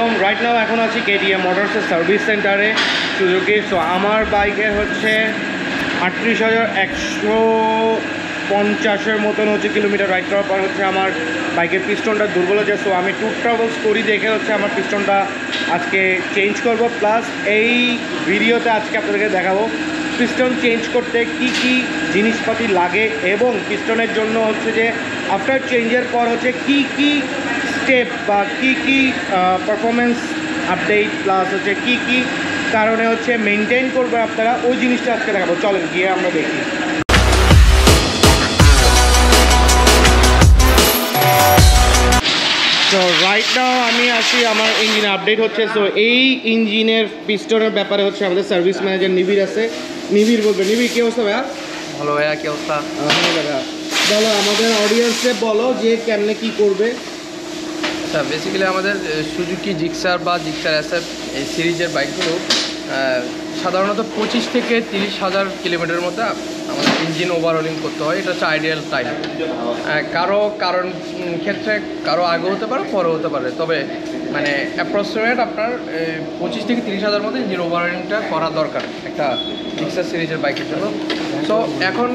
আলাইকুম। Right now এখন আছি কেটিএম মোটরসের সার্ভিস সেন্টারে সুজুকি। সো আমার বাইকে হচ্ছে 38,150-এর মতন হচ্ছে কিলোমিটার রাইড করার পর হচ্ছে আমার বাইকের পিস্টনটা দুর্বল হচ্ছে। সো আমি ট্যুর ট্রাভেলস করি দেখে হচ্ছে আমার পিস্টনটা আজকে চেঞ্জ করব। প্লাস এই ভিডিওতে আজকে আপনাদেরকে দেখাবো পিস্টন চেঞ্জ করতে কি কি জিনিসপাতি লাগে এবং পিস্টনের জন্য হচ্ছে যে আফটার চেঞ্জের পর হচ্ছে কি কি স্টেপ বা কি কি পারফরমেন্স আপডেট প্লাস হচ্ছে কি কি কারণে হচ্ছে মেনটেন করবে আপনারা, ওই জিনিসটা আজকে দেখাবো। চলেন গিয়ে আমরা দেখি। তো রাইট নাও আমি আসি আমার ইঞ্জিনে আপডেট হচ্ছে। সো এই ইঞ্জিনের পিস্টনের ব্যাপারে হচ্ছে আমাদের সার্ভিস ম্যানেজার নিবির আছে। নিবির বলবে। নিবির কী অবস্থা ভাইয়া? ভালো ভাইয়া, কী অবস্থা? ভাইয়া বলো আমাদের অডিয়েন্সে, বলো যে কেমনে কী করবে। আচ্ছা, বেসিক্যালি আমাদের সুজুকি জিক্সার বা জিক্সার এসএফ এই সিরিজের বাইকগুলো সাধারণত 25 থেকে 30,000 কিলোমিটারের মধ্যে আমাদের ইঞ্জিন ওভারহোলিং করতে হয়। এটা হচ্ছে আইডিয়াল টাইম। কারণ ক্ষেত্রে কারো আগে হতে পারে, পরে হতে পারে, তবে মানে অ্যাপ্রক্সিমেট আপনার 25 থেকে 30,000 মধ্যে ইঞ্জিন ওভারহোলিংটা করা দরকার একটা জিক্সার সিরিজের বাইকের জন্য। সো এখন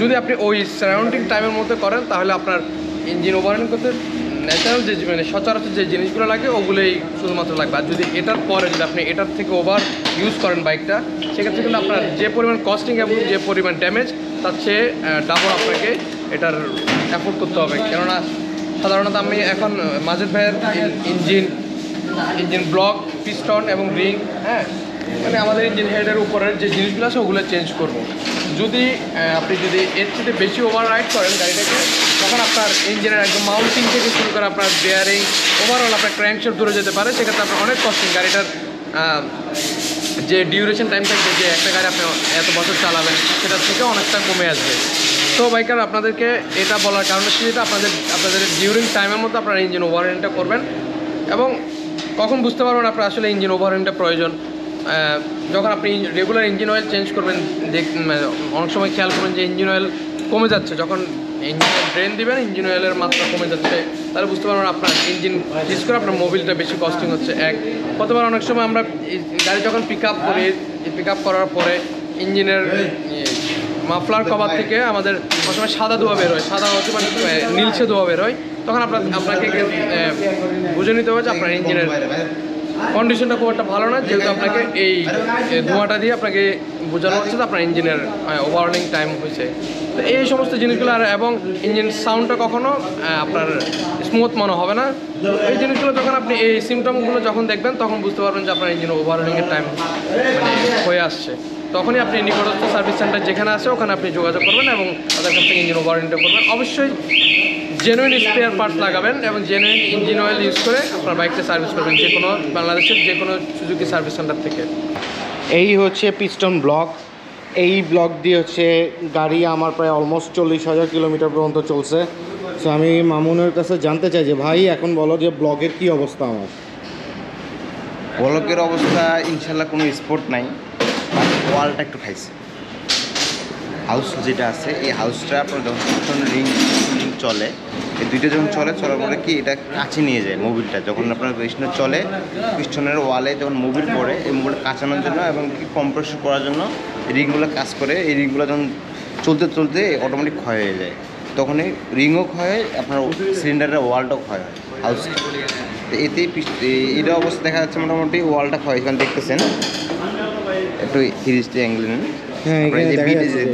যদি আপনি ওই সারাউন্ডিং টাইমের মধ্যে করেন তাহলে আপনার ইঞ্জিন ওভারহোলিং করতে ন্যাচারাল যে মানে সচরাচর যে জিনিসগুলো লাগে ওগুলোই শুধুমাত্র লাগবে। আর যদি এটার পরে যদি আপনি এটার থেকে ওভার ইউজ করেন বাইকটা, সেক্ষেত্রে কিন্তু আপনার যে পরিমাণ কস্টিং এবং যে পরিমাণ ড্যামেজ তার চেয়ে ডাবল আপনাকে এটার অ্যাফোর্ড করতে হবে। কেননা সাধারণত আমি এখন মাজিদ ভাইয়ের ইঞ্জিন ব্লক, পিস্টন এবং রিং, হ্যাঁ মানে আমাদের ইঞ্জিন হেডের উপরের যে জিনিসগুলো আছে ওগুলো চেঞ্জ করব। যদি আপনি এর থেকে বেশি ওভার রাইড করেন গাড়িটাকে, তখন আপনার ইঞ্জিনের একদম মাউন্টিং থেকে শুরু করে আপনার বেয়ারিং ওভারঅল আপনার ক্র্যাঙ্কশাফট ধরে যেতে পারে। সেক্ষেত্রে আপনার অনেক কস্টিং, গাড়িটার যে ডিউরেশন টাইম থাকবে, যে একটা গাড়ি আপনি এত বছর চালাবেন সেটার থেকে অনেকটা কমে আসবে। তো বাইকার আপনাদেরকে এটা বলার কারণ হচ্ছে যেটা আপনাদের ডিউরিং টাইমের মধ্যে আপনারা ইঞ্জিন ওভারহোলিংটা করবেন। এবং কখন বুঝতে পারবেন আপনার আসলে ইঞ্জিন ওভারহোলিংটা প্রয়োজন, যখন আপনি রেগুলার ইঞ্জিন অয়েল চেঞ্জ করবেন। অনেক সময় খেয়াল করবেন যে ইঞ্জিন অয়েল কমে যাচ্ছে, যখন ইঞ্জিন অয়েল ড্রেন দিবেন ইঞ্জিন অয়েলের মাত্রা কমে যাচ্ছে, তাহলে বুঝতে পারবেন আপনার ইঞ্জিন বিশেষ করে আপনার মোবিলটা বেশি কস্টিং হচ্ছে। কতবার অনেক সময় আমরা গাড়ি যখন পিক আপ করি, পিক আপ করার পরে ইঞ্জিনের মাফলার কভার থেকে আমাদের অনেক সময় সাদা ধোঁয়া বের হয়, সাদা হচ্ছে মানে নীলচে ধোঁয়া বের হয়। তখন আপনাকে বুঝে নিতে হবে যে আপনার ইঞ্জিনের কন্ডিশনটা খুব একটা ভালো না, যেহেতু আপনাকে এই ধোঁয়াটা দিয়ে আপনাকে বোঝানো হচ্ছে যে আপনার ইঞ্জিনের ওভারহোলিং টাইম হয়েছে। তো এই সমস্ত জিনিসগুলো এবং ইঞ্জিন সাউন্ডটা কখনো আপনার স্মুথ মনে হবে না। এই জিনিসগুলো যখন আপনি এই সিমটমগুলো যখন দেখবেন তখন বুঝতে পারবেন যে আপনার ইঞ্জিন ওভারহোলিংয়ের টাইম মানে হয়ে আসছে। তখনই আপনি নিকটস্থ সার্ভিস সেন্টার যেখানে আছে ওখানে আপনি যোগাযোগ করবেন এবং তাদের কাছ থেকে ইঞ্জিন ওভারহোলিংটা করবেন। অবশ্যই জেনুইন স্পেয়ার পার্টস লাগাবেন এবং জেনুইন ইঞ্জিন অয়েল ইউজ করে আপনার বাইকটা সার্ভিস করবেন যে কোনো বাংলাদেশের যে কোনো সুজুকি সার্ভিস সেন্টার থেকে। এই হচ্ছে পিস্টন ব্লক। এই ব্লক দিয়ে হচ্ছে গাড়ি আমার প্রায় অলমোস্ট 40,000 কিলোমিটার পর্যন্ত চলছে। সো আমি মামুনের কাছে জানতে চাই যে ভাই এখন বলো যে ব্লকের কি অবস্থা। আমার ব্লকের অবস্থা ইনশাল্লাহ কোনো স্পোর্ট নাই, ওয়ালটা একটু খাইছে। হাউস যেটা আছে এই হাউসটা আপনার যখন রিং চলে, এই দুইটা যখন চলার পরে কি এটা কাছে নিয়ে যায় মোবিলটা। যখন আপনার পিস্টন চলে, পিস্টনের ওয়ালে যখন মোবিল পড়ে, এই মোবিলটা কাঁচানোর জন্য এবং কি কম্প্রেসর করার জন্য রিংগুলো কাজ করে। এই রিংগুলো যখন চলতে অটোমেটিক ক্ষয় হয়ে যায়, তখন এই রিংও ক্ষয় হয়, আপনার সিলিন্ডারের ওয়ালটাও ক্ষয় হয় হাউসে। তো এতেই এটা অবস্থা দেখা যাচ্ছে মোটামুটি ওয়ালটা ক্ষয়, এখানে দেখতেছেন একটু হিরিস্টি অ্যাঙ্গেল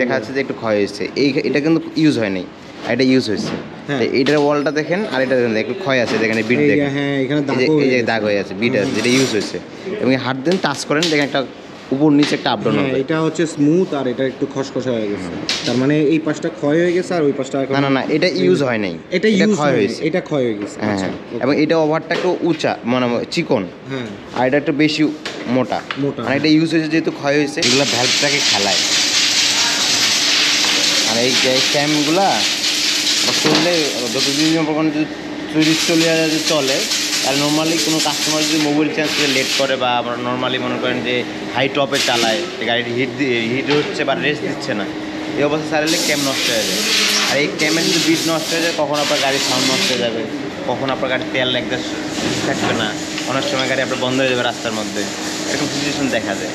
দেখা যাচ্ছে যে একটু ক্ষয় হয়েছে। এটা কিন্তু ইউজ হয় নাই, এটা ইউজ হয়েছে। এইটার ওয়ালটা দেখেন আর এটা দেখেন একটু ক্ষয় আছে, দেখেন বিট দেখেন, এই যে দাগ হয়ে আছে, বিট আছে, যেটা ইউজ হয়েছে। এবং হাত দেন টাচ করেন দেখেন একটা উপর নিচে একটা আপডাউন হবে। এটা হচ্ছে স্মুথ আর এটা একটু খসখসা হয়ে গেছে, তার মানে এই পাশটা ক্ষয় হয়ে গেছে আর ওই পাশটা না এটা ইউজ হয় নাই, এটা ক্ষয় হয়েছে, এটা ক্ষয় হয়ে গেছে। হ্যাঁ, এবং এটা ওভারটা একটু উঁচা মানে চিকন, আর এটা একটু বেশি মোটা। আর এটা ইউজ হয়েছে যেহেতু ক্ষয় হয়েছে, এগুলো ভ্যালভটাকে খেলায়। আর এই ক্যামগুলা চললে যতদিন যদি 40 চলে, আর নর্মালি কোনো কাস্টমার যদি মোবাইল চেঞ্জ করে লেট করে বা আমরা নর্মালি মনে করেন যে হাই টপে চালায়, গাড়িটি হিট হচ্ছে বা রেস্ট দিচ্ছে না, এই অবস্থা চালালে ক্যাম নষ্ট হয়ে যায়। আর এই ক্যামের যদি বিট নষ্ট হয়ে যায়, কখন আপনার গাড়ির সাউন্ড নষ্ট হয়ে যাবে, কখন আপনার গাড়ির তেল একটা থাকবে না, অনেক সময় গাড়ি আপনার বন্ধ হয়ে যাবে রাস্তার মধ্যে, এরকম সিচুয়েশন দেখা যায়।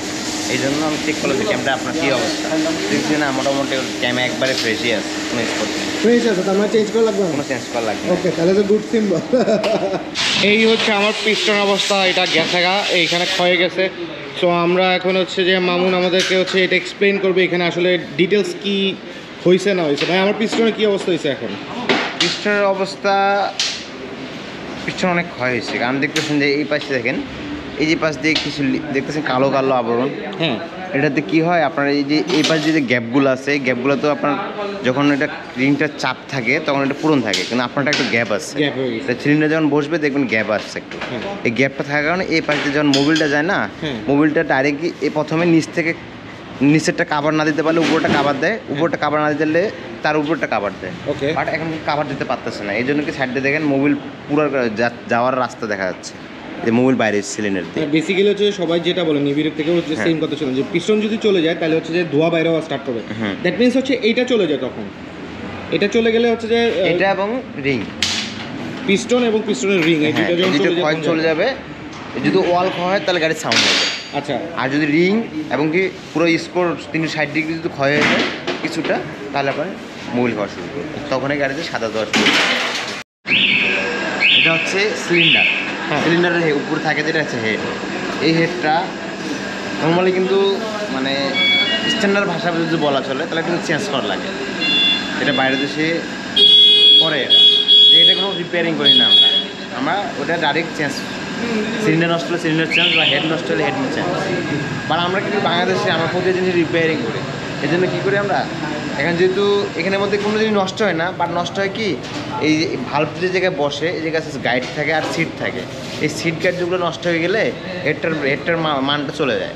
এই জন্য আমি চেক করলাম যে ক্যামেরা আপনার কী অবস্থা, দেখছি না মোটামুটি ক্যামেরা একবারে ফ্রেশই আছে, কোনো স্পট নেই, ফ্রেশ আছে, তার মানে চেঞ্জ করা লাগবে না? কোনো চেঞ্জ করা লাগবে। ওকে, তাহলে তো গুড সিম্বল। এই হচ্ছে আমার পিস্টন অবস্থা, এটা গেছে গা, এইখানে ক্ষয়ে গেছে। সো আমরা এখন হচ্ছে যে মামুন আমাদেরকে হচ্ছে এটা এক্সপ্লেন করবে এখানে আসলে ডিটেলস কি হয়েছে না হয়েছে। ভাই আমার পিস্টনের কী অবস্থা হয়েছে এখন? পিস্টনের অবস্থা, পিস্টন অনেক ক্ষয় হয়েছে, কারণ দেখতেছেন যে এই পাশে দেখেন, এই যে পাশ দিয়ে কিছু দেখতেছেন কালো কালো আবরণ। হ্যাঁ, এটাতে কি হয় আপনার এই যে এই পাশে যে গ্যাপগুলো আছে, গ্যাপগুলো তো আপনার যখন এটা রিংটা চাপ থাকে তখন এটা পূরণ থাকে, কিন্তু আপনারটা একটু গ্যাপ আছে, গ্যাপ হয়ে গেছে। সিলিন্ডার যখন বসবে দেখবেন গ্যাপ আসছে একটু। হ্যাঁ। এই গ্যাপটা থাকার কারণে এই পাশে যখন মোবিলটা যায় না, হ্যাঁ। মোবিলটা ডাইরেক্টলি এই প্রথমে নিচ থেকে নিচেরটা কাভার না দিতে পারলে উপরটা কাভার দেয়, উপরটা কাভার না দিতে পারলে তার উপরটা কাভার দেয়। ওকে। বাট এখন কাভার দিতে পারতেছে না, এই জন্য কি সাইডে দেখেন মোবিল পুরো যাওয়ার রাস্তা দেখা যাচ্ছে, যে মোবিল বাইরে সিলিন্ডার দিয়ে। বেসিক্যালি হচ্ছে সবাই যেটা বলে নিবিড় থেকে হচ্ছে সেম কথা ছিল, যে পিস্টন যদি চলে যায় তাহলে হচ্ছে যে ধোয়া বাইরে হওয়া স্টার্ট করবে। দ্যাট মিনস হচ্ছে এইটা চলে যায়, তখন এটা চলে গেলে হচ্ছে যে এটা এবং রিং, পিস্টন এবং পিস্টনের রিং এই দুটো যখন চলে যাবে, যদি ওয়াল ক্ষয় হয় তাহলে গাড়ির সাউন্ড হবে। আচ্ছা, আর যদি রিং এবং কি পুরো স্কোর 360 ডিগ্রি যদি ক্ষয় হয়ে যায় কিছুটা, তাহলে আপনার মোবিল খাওয়া শুরু করবে, তখনই গাড়িতে সাদা দেওয়া শুরু করবে। এটা হচ্ছে সিলিন্ডার, সিলিন্ডারের উপরে থাকে যেটা হচ্ছে হেড। এই হেডটা নর্মালি কিন্তু মানে স্ট্যান্ডার্ড ভাষা যদি বলা চলে তাহলে একটু চেঞ্জ করা লাগে, এটা বাইরে দেশে করে, এটা কোনো রিপেয়ারিং করি না আমরা ওটা ডাইরেক্ট চেঞ্জ, সিলিন্ডার নষ্ট হলে সিলিন্ডার চেঞ্জ বা হেড নষ্ট হলে হেড চেঞ্জ। বা আমরা কিন্তু বাংলাদেশে আমরা প্রত্যেক জিনিস রিপেয়ারিং করি, এই জন্য কী করি আমরা, এখন যেহেতু এখানের মধ্যে কোনো জিনিস নষ্ট হয় না, বাট নষ্ট হয় কি এই ভাল্ব যে জায়গায় বসে এই জায়গায় গাইড থাকে আর সিট থাকে, এই সিট গাইড যেগুলো নষ্ট হয়ে গেলে হেডটার মানটা চলে যায়।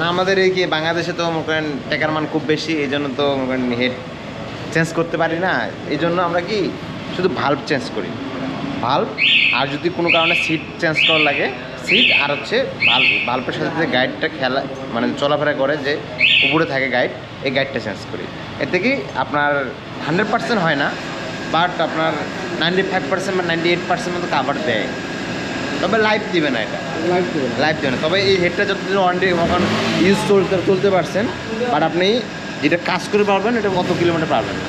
না আমাদের এই কি বাংলাদেশে তো মনে করেন টাকার মান খুব বেশি, এই জন্য তো মনে করেন হেড চেঞ্জ করতে পারি না, এই জন্য আমরা কি শুধু ভাল্ব চেঞ্জ করি, ভাল্ব। আর যদি কোনো কারণে সিট চেঞ্জ করা লাগে, সিট আর হচ্ছে ভাল্বের সাথে যে গাইডটা খেলা মানে চলাফেরা করে যে উপরে থাকে গাইড, এই গাইডটা চেঞ্জ করি। এতে কি আপনার 100% হয় না, বাট আপনার 95% বা 98% মতো কাভার দেয়, তবে লাইফ দিবে না, এটা লাইফ দেবে না। তবে এই হেডটা যতদিন ওয়ারেন্টি মতন ইউজ চলতে পারছেন, বাট আপনি যেটা কাজ করে পারবেন এটা কত কিলোমিটার পারবেন না।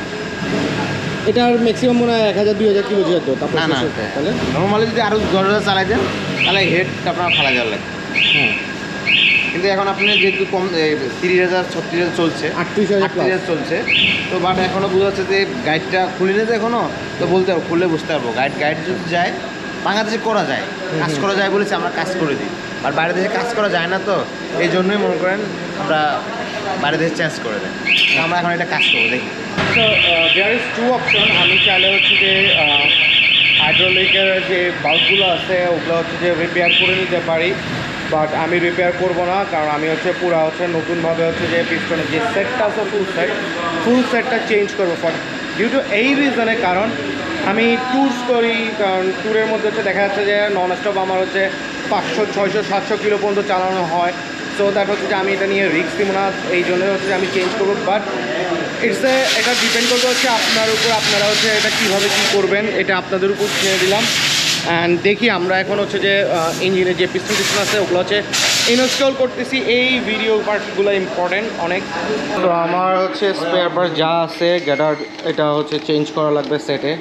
এটার ম্যাক্সিমাম মনে হয় 1000-2000 কিলো যেত। না না, তাহলে নর্মালি যদি আরও 10,000 চালাই দেন তাহলে হেডটা আপনার ফালা যাওয়ার লাগবে। হ্যাঁ, কিন্তু এখন আপনি যেহেতু কম 30,000-36,000 চলছে, 38,000 চলছে, তো বাট এখনও বোঝা যাচ্ছে যে গাইডটা খুলি না তো এখনও, তো বলতে পারবো, খুললে বুঝতে পারবো গাইড যদি যায়, বাংলাদেশে করা যায়, কাজ করা যায় বলেছি আমরা কাজ করে দিই, আর বাইরের দেশে কাজ করা যায় না, তো এই জন্যই মনে করেন আমরা বাইরের দেশে চেঞ্জ করে দেয়, আমরা এখন এটা কাজ করবো দেখি। So there is 2 option. আমি চাইলে হচ্ছে যে হাইড্রোলিকের যে বাল্বগুলো আছে ওগুলো হচ্ছে যে রিপেয়ার করে নিতে পারি, বাট আমি রিপেয়ার করব না, কারণ আমি হচ্ছে পুরো হচ্ছে নতুনভাবে হচ্ছে যে পিস্টনের যে সেটটা আছে ফুল সেটটা চেঞ্জ করবো ফর ডিউ টু এই রিজনে, কারণ আমি ট্যুরস করি, কারণ ট্যুরের মধ্যে হচ্ছে দেখা যাচ্ছে যে নন স্টপ আমার হচ্ছে 500, 600, 700 কিলো পর্যন্ত চালানো হয়। সো দ্যাট হচ্ছে যে আমি এটা নিয়ে রিস্ক দিব না, এই জন্য হচ্ছে যে আমি চেঞ্জ করবো। বাট এটা ডিপেন্ড করবে হচ্ছে আপনার উপর, আপনারা হচ্ছে এটা কীভাবে কী করবেন, এটা আপনাদের উপর ছেড়ে দিলাম। অ্যান্ড দেখি আমরা এখন হচ্ছে যে ইঞ্জিনের যে পিস্টন আছে ওগুলো হচ্ছে ইনস্টল করতেছি। এই ভিডিও পার্টগুলো ইম্পর্টেন্ট অনেক। তো আমার হচ্ছে স্পেয়ার পার্ট যা আছে গেটার, এটা হচ্ছে চেঞ্জ করা লাগবে সেটে।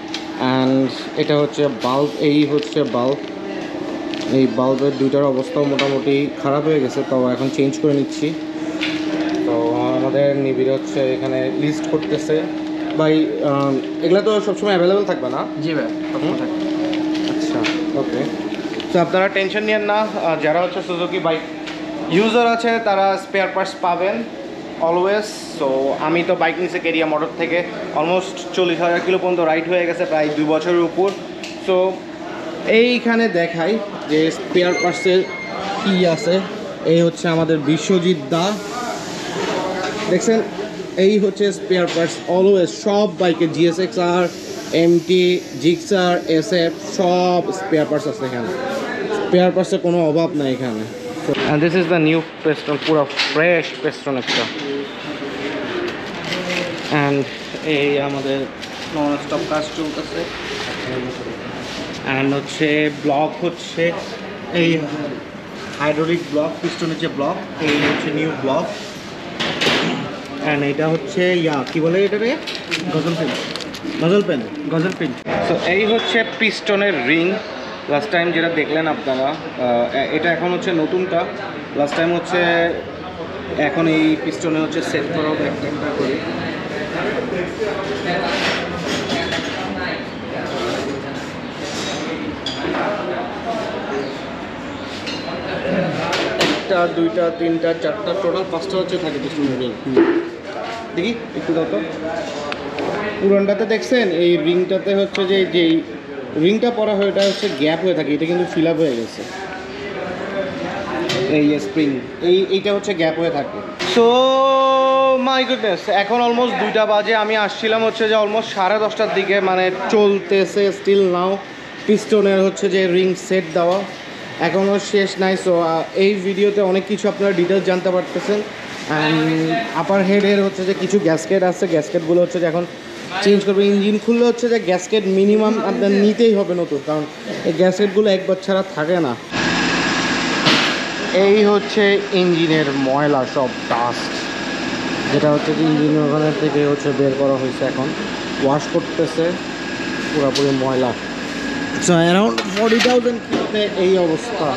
অ্যান্ড এটা হচ্ছে বাল্ব, এই হচ্ছে বাল্ব, এই বাল্বের দুইটার অবস্থাও মোটামুটি খারাপ হয়ে গেছে, তো এখন চেঞ্জ করে নিচ্ছি। তো আমাদের নিবিড় হচ্ছে এখানে লিস্ট করতেছে। ভাই এগুলো তো সবসময় অ্যাভেলেবেল থাকবে না? জি ভাই, আচ্ছা, ওকে। তো আপনারা টেনশন নিয়েন না, যারা হচ্ছে সুজুকি বাইক ইউজার আছে তারা স্পেয়ার পার্টস পাবেন অলওয়েজ। সো আমি তো বাইক নিচে কেরিয়া মোটর থেকে অলমোস্ট 40,000 কিলো পর্যন্ত রাইড হয়ে গেছে, প্রায় 2 বছরের উপর। সো এইখানে দেখাই যে স্পেয়ার পার্টসের কী আছে। এই হচ্ছে আমাদের বিশ্বজিৎ দা, দেখছেন, এই হচ্ছে স্পেয়ার পার্টস অলওয়েজ সব বাইকে, GSX-R, MT, জিক্সার, SF সব স্পেয়ার পার্টস আছে এখানে, স্পেয়ার পার্টসের কোনো অভাব নাই এখানে। And this is the new piston, পুরো ফ্রেশ পিস্টন একটা। অ্যান্ড এই আমাদের নন স্টপ কাজ চলতেছে। অ্যান্ড হচ্ছে ব্লক হচ্ছে এই হাইড্রোলিক ব্লক, পিস্টনের যে ব্লক, এই হচ্ছে নিউ ব্লক। অ্যান্ড এটা হচ্ছে কি বলে এটাকে, গজল পেন। সো এই হচ্ছে পিস্টনের রিং। লাস্ট টাইম যেটা দেখলেন আপনারা, এটা এখন হচ্ছে নতুনটা। লাস্ট টাইম হচ্ছে এখন এই পিস্টনে হচ্ছে সেট করা হবে একটা করে। একটা, দুইটা, তিনটা, চারটা, টোটাল 5টা হচ্ছে থাকে পিস্টনের রিং। দেখি একটু দাও তো। পুরানটাতে দেখছেন এই রিংটাতে হচ্ছে যে যেই রিংটা পরা হয় এটা হচ্ছে গ্যাপ হয়ে থাকে, এটা কিন্তু ফিল আপ হয়ে গেছে। এই স্প্রিং এইটা হচ্ছে গ্যাপ হয়ে থাকে। সো মাই গুডনেস, এখন অলমোস্ট 2টা বাজে। আমি আসছিলাম হচ্ছে যে অলমোস্ট 10:30টার দিকে, মানে চলতেছে স্টিল নাও পিস্টনের হচ্ছে যে রিং সেট দেওয়া এখনও শেষ নাই। সো এই ভিডিওতে অনেক কিছু আপনারা ডিটেলস জানতে পারতেছেন। অ্যান্ড আপার হেডের হচ্ছে যে কিছু গ্যাসকেট আছে, গ্যাসকেটগুলো হচ্ছে যে এখন চেঞ্জ করবে। ইঞ্জিন খুললে হচ্ছে যে গ্যাসকেট মিনিমাম আপনার নিতেই হবে নতুন, কারণ এই গ্যাসকেটগুলো একবার ছাড়া থাকে না। এই হচ্ছে ইঞ্জিনের ময়লা, সব ডাস্ট, যেটা হচ্ছে যে ইঞ্জিনের ওখানে থেকে হচ্ছে বের করা হয়েছে, এখন ওয়াশ করতেছে, পুরোপুরি ময়লা। সো অ্যারাউন্ড 40,000 কিলোতে এই অবস্থা।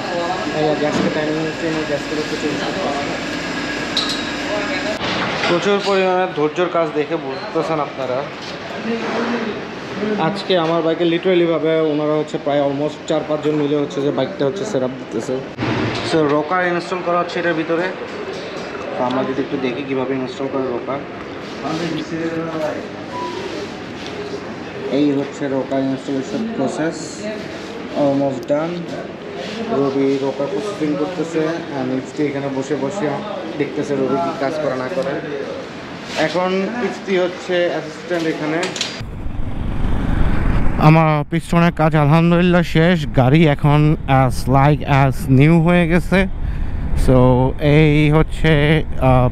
গ্যাসকেট গ্যাসকেট হচ্ছে চেঞ্জ করতে হবে। প্রচুর পরিমাণে ধৈর্যর কাজ দেখে বুঝতেছেন আপনারা। আজকে আমার বাইকে লিটারেলিভাবে ওনারা হচ্ছে প্রায় অলমোস্ট 4-5 জন মিলে হচ্ছে যে বাইকটা হচ্ছে সেট আপ দিতেছে। সো রকার ইনস্টল করা হচ্ছে এটার ভিতরে। তো আমরা যদি একটু দেখি কীভাবে ইনস্টল করে রকার। এই হচ্ছে rocker installation process, almost done. Robi rocker processing করতেছে, ইফতি এখানে বসে বসে দেখতেছে রবি কী কাজ করে না করে। এখন ইফতি হচ্ছে অ্যাসিস্ট্যান্ট এখানে। আমার পিস্টনের কাজ আলহামদুলিল্লাহ শেষ, গাড়ি এখন অ্যাজ নিউ হয়ে গেছে। সো এই হচ্ছে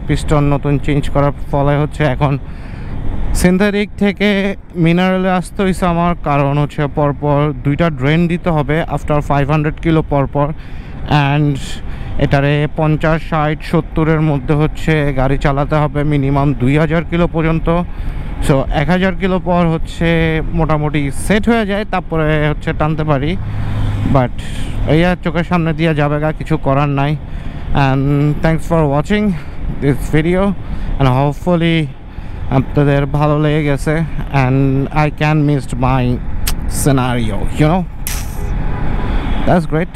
পিস্টন নতুন চেঞ্জ করার ফলে হচ্ছে এখন সিনথেটিক থেকে মিনারেলে আসতে হয়েছে আমার, কারণ হচ্ছে পরপর 2টা ড্রেন দিতে হবে আফটার 500 কিলো পরপর। অ্যান্ড এটারে 50, 60, 70-এর মধ্যে হচ্ছে গাড়ি চালাতে হবে মিনিমাম 2000 কিলো পর্যন্ত। সো 1000 কিলো পর হচ্ছে মোটামুটি সেট হয়ে যায়, তারপরে হচ্ছে টানতে পারি। বাট এই চোখের সামনে দিয়ে যাবে গা, কিছু করার নাই। And thanks for watching this video, and hopefully আপনাদের ভালো লেগে গেছে। And I can missed my scenario, that's great.